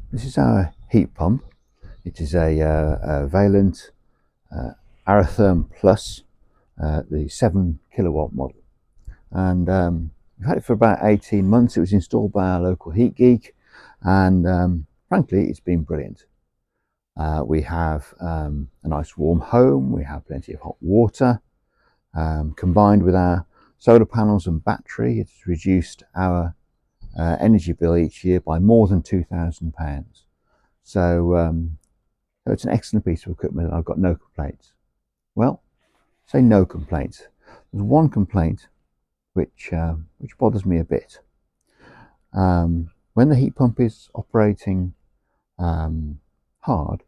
This is our heat pump. It is a Vaillant AroTHERM Plus, the 7 kilowatt model. And we've had it for about 18 months. It was installed by our local heat geek, and frankly, it's been brilliant. We have a nice warm home, we have plenty of hot water. Combined with our solar panels and battery, it's reduced our energy bill each year by more than £2,000. So it's an excellent piece of equipment, and I've got no complaints. Well, say no complaints. There's one complaint which bothers me a bit. When the heat pump is operating hard,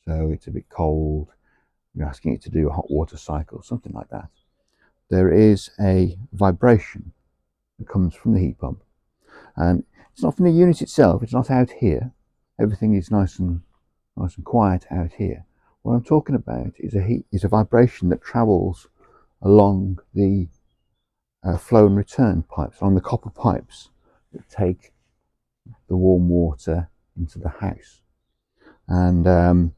so it's a bit cold, you're asking it to do a hot water cycle, something like that, there is a vibration that comes from the heat pump. And it's not from the unit itself, it's not out here. Everything is nice and quiet out here. What I'm talking about is a vibration that travels along the flow and return pipes, along the copper pipes that take the warm water into the house. And the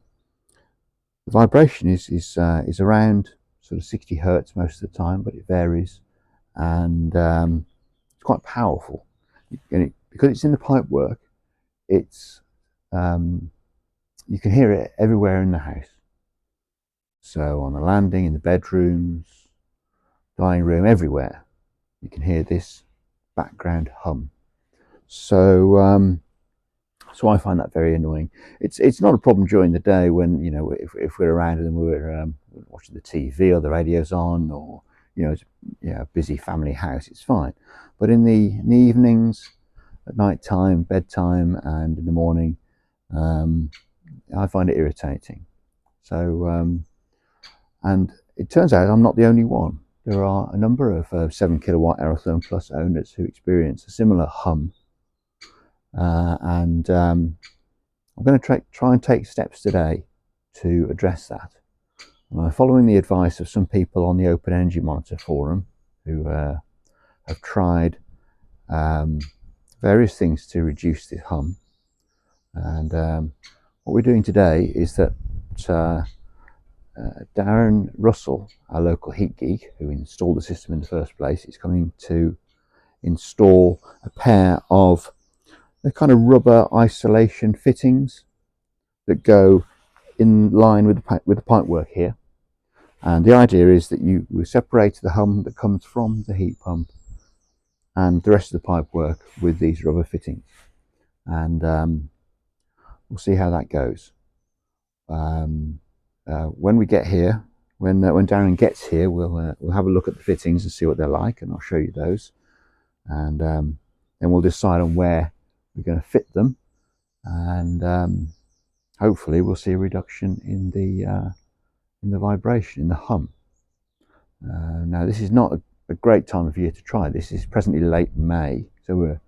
vibration is around sort of 60 hertz most of the time, but it varies, and it's quite powerful. Because it's in the pipe work, it's you can hear it everywhere in the house. So on the landing, in the bedrooms, dining room, everywhere, you can hear this background hum. So so I find that very annoying. It's not a problem during the day when, you know, if we're around and we're watching the TV or the radio's on, or, you know, it's, yeah, a busy family house, it's fine. But in the evenings, at night time, bedtime, and in the morning, I find it irritating. So and it turns out I'm not the only one. There are a number of 7 kilowatt AroTHERM Plus owners who experience a similar hum. And I'm going to try and take steps today to address that. Following the advice of some people on the Open Energy Monitor forum who have tried various things to reduce the hum. And what we're doing today is that Darren Russell, our local heat geek who installed the system in the first place, is coming to install a pair of the kind of rubber isolation fittings that go in line with the pipe work here. And the idea is that you separate the hum that comes from the heat pump and the rest of the pipe work with these rubber fittings. And we'll see how that goes. When we get here, when Darren gets here, we'll have a look at the fittings and see what they're like, and I'll show you those. And then we'll decide on where we're going to fit them, and hopefully we'll see a reduction in the vibration, in the hum. Now, this is not a great time of year to try. This is presently late May, so we're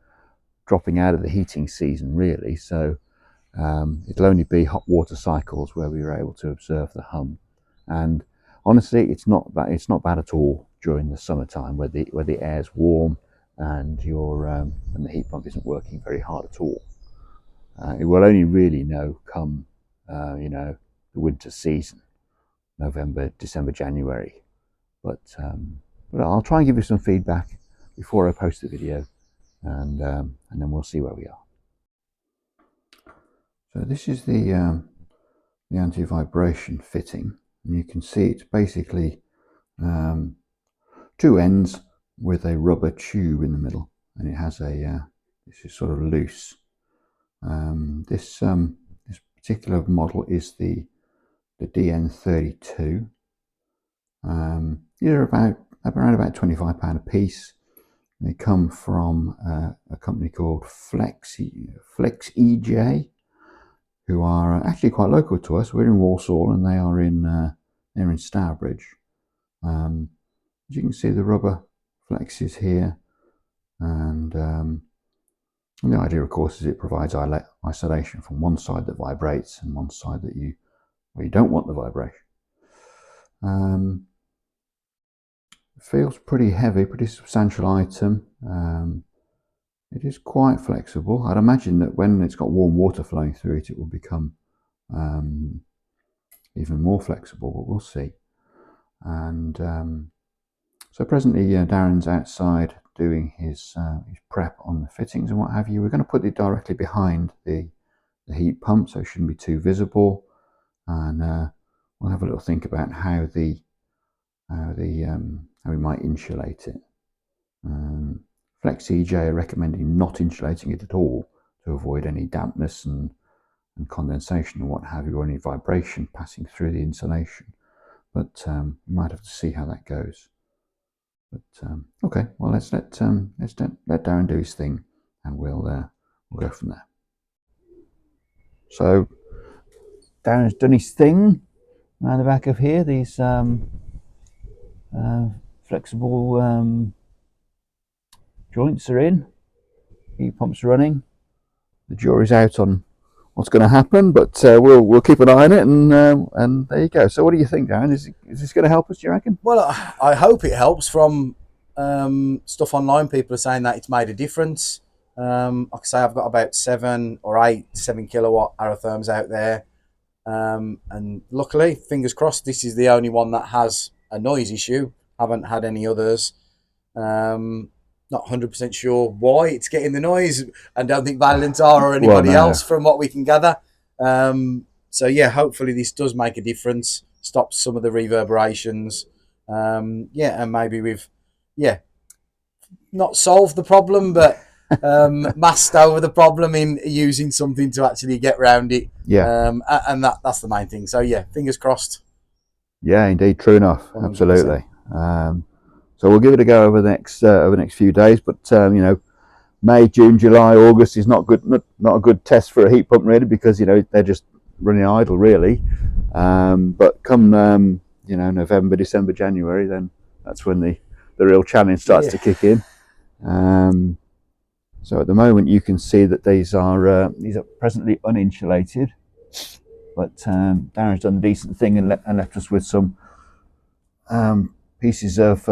dropping out of the heating season really. So it'll only be hot water cycles where we were able to observe the hum. And honestly, it's not bad at all during the summertime, where the air's warm and and the heat pump isn't working very hard at all. It will only really know come you know, the winter season, November, December, January. But I'll try and give you some feedback before I post the video, and then we'll see where we are. So this is the anti-vibration fitting, and you can see it's basically two ends with a rubber tube in the middle, and it has this is sort of loose. This particular model is the DN32. These are around about £25 a piece. They come from a company called Flex EJ, who are actually quite local to us. We're in Walsall, and they are in Stourbridge. As you can see, the rubber flexes here, and the idea, of course, is it provides isolation from one side that vibrates and one side where you don't want the vibration. It feels pretty heavy, pretty substantial item. It is quite flexible. I'd imagine that when it's got warm water flowing through it, it will become even more flexible, but we'll see. And so presently, Darren's outside doing his prep on the fittings and what have you. We're going to put it directly behind the heat pump, so it shouldn't be too visible. And we'll have a little think about how we might insulate it. Flex EJ are recommending not insulating it at all to avoid any dampness and condensation and what have you, or any vibration passing through the insulation. But we might have to see how that goes. But okay, well let's let Darren do his thing, and we'll go from there. So Darren's done his thing around the back of here. These flexible joints are in, heat pump's running. The jury's out on what's going to happen, but we'll keep an eye on it, and there you go. So what do you think, Darren? Is this going to help us, do you reckon? Well, I hope it helps. From stuff online, people are saying that it's made a difference. Like I say, I've got about 7 kilowatt AroTHERMs out there, and luckily, fingers crossed, this is the only one that has a noise issue. Haven't had any others. Not 100% sure why it's getting the noise, and don't think Vaillant or anybody else, from what we can gather. So yeah, hopefully this does make a difference, stops some of the reverberations. And maybe we've not solved the problem, but masked over the problem in using something to actually get round it. And that's the main thing. So yeah, fingers crossed. Yeah, indeed, true enough. 100%. Absolutely. So we'll give it a go over the next few days. But May, June, July, August is not a good test for a heat pump really, because they're just running idle really. But come November, December, January, then that's when the real challenge starts to kick in. So at the moment you can see that these are presently uninsulated, but Darren's done a decent thing and left us with some pieces of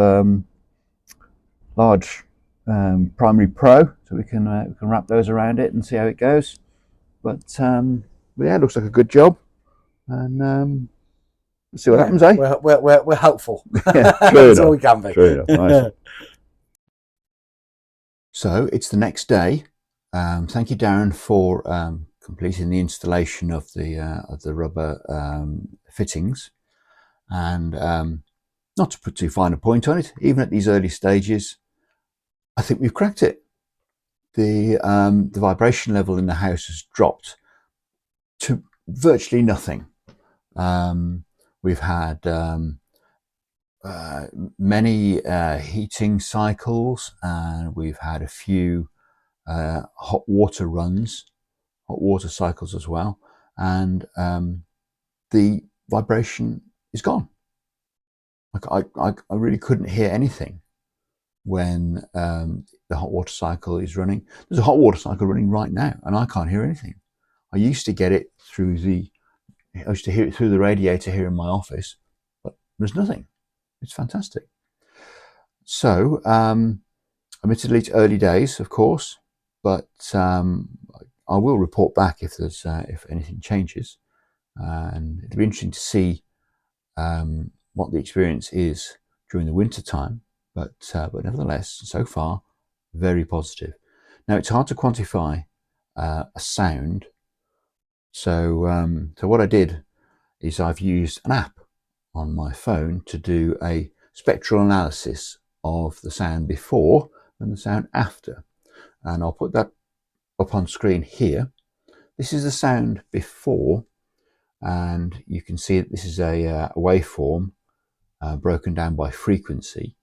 large primary pro, so we can wrap those around it and see how it goes. But yeah, it looks like a good job, and let's see what happens, eh? We're hopeful. Yeah, that's all we can be. True enough. Nice. So it's the next day. Thank you, Darren, for completing the installation of the rubber fittings, and not to put too fine a point on it, even at these early stages, I think we've cracked it. The vibration level in the house has dropped to virtually nothing. We've had many heating cycles, and we've had a few hot water cycles as well, and the vibration is gone. Like I really couldn't hear anything when the hot water cycle is running. There's a hot water cycle running right now, and I can't hear anything. I used to hear it through the radiator here in my office, but there's nothing. It's fantastic. So, admittedly, it's early days, of course, but I will report back if anything changes, and it'll be interesting to see what the experience is during the winter time. But nevertheless, so far, very positive. Now, it's hard to quantify a sound. So what I did is I've used an app on my phone to do a spectral analysis of the sound before and the sound after. And I'll put that up on screen here. This is the sound before, and you can see that this is a waveform broken down by frequency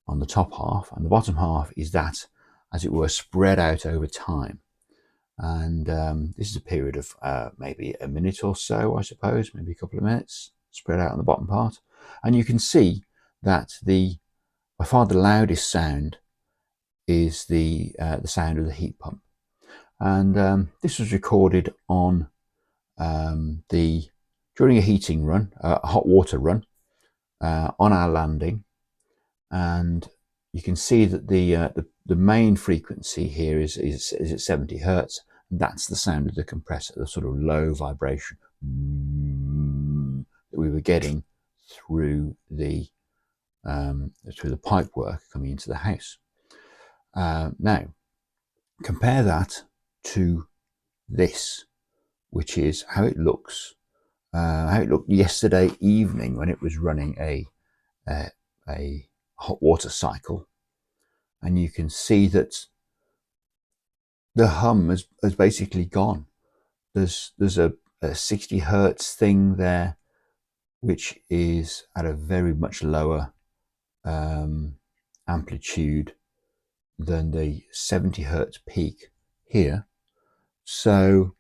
on the top half, and the bottom half is that, as it were, spread out over time. And this is a period of maybe a minute or so, I suppose, maybe a couple of minutes, spread out on the bottom part. And you can see that by far the loudest sound is the sound of the heat pump. And this was recorded on during a heating run, a hot water run, on our landing. And you can see that the the main frequency here is at 70 hertz. That's the sound of the compressor, the sort of low vibration that we were getting through the pipe work coming into the house. Now, compare that to this, which is how it looks. How it looked yesterday evening when it was running a hot water cycle, and you can see that the hum has basically gone. There's a 60 hertz thing there, which is at a very much lower amplitude than the 70 hertz peak here. So,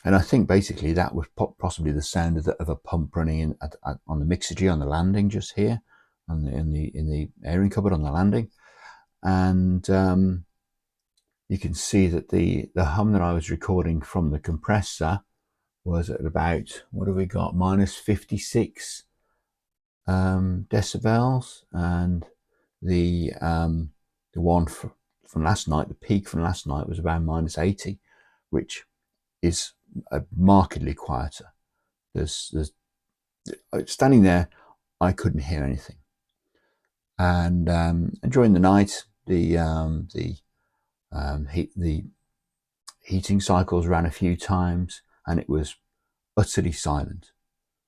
and I think basically that was possibly the sound of a pump running in on the mixergy on the landing just here, in the airing cupboard on the landing, and you can see that the hum that I was recording from the compressor was at about, what have we got, minus 56 decibels, and the one from last night, the peak from last night, was about minus 80, which is markedly quieter. There's standing there, I couldn't hear anything, and during the night, the heating cycles ran a few times, and it was utterly silent.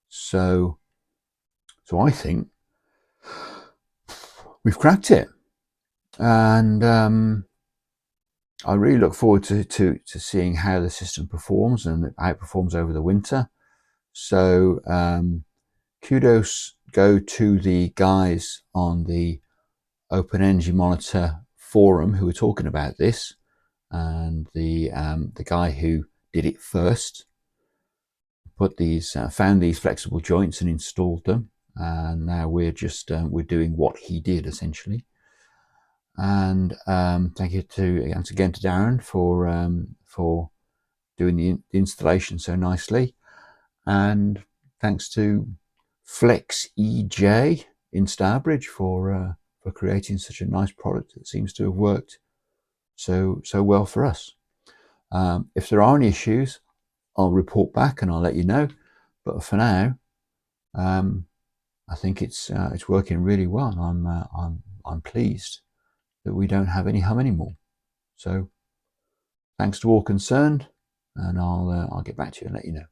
So I think we've cracked it, and I really look forward to seeing how the system performs and how it performs over the winter. So kudos go to the guys on the Open Energy Monitor forum who were talking about this, and the guy who did it first found these flexible joints and installed them, and now we're just we're doing what he did essentially. And thank you once again to Darren for doing the installation so nicely, and thanks to Flex EJ in Starbridge for creating such a nice product that seems to have worked so well for us. If there are any issues, I'll report back and I'll let you know. But for now, I think it's working really well. I'm pleased that we don't have any hum anymore. So thanks to all concerned, and I'll get back to you and let you know.